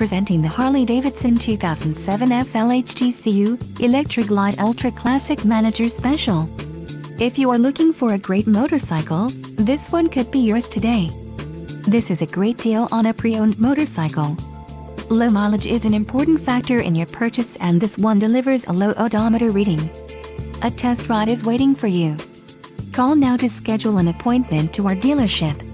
Presenting the Harley-Davidson 2007 FLHTCU Electra Glide Ultra Classic Manager Special. If you are looking for a great motorcycle, this one could be yours today. This is a great deal on a pre-owned motorcycle. Low mileage is an important factor in your purchase, and this one delivers a low odometer reading. A test ride is waiting for you. Call now to schedule an appointment to our dealership.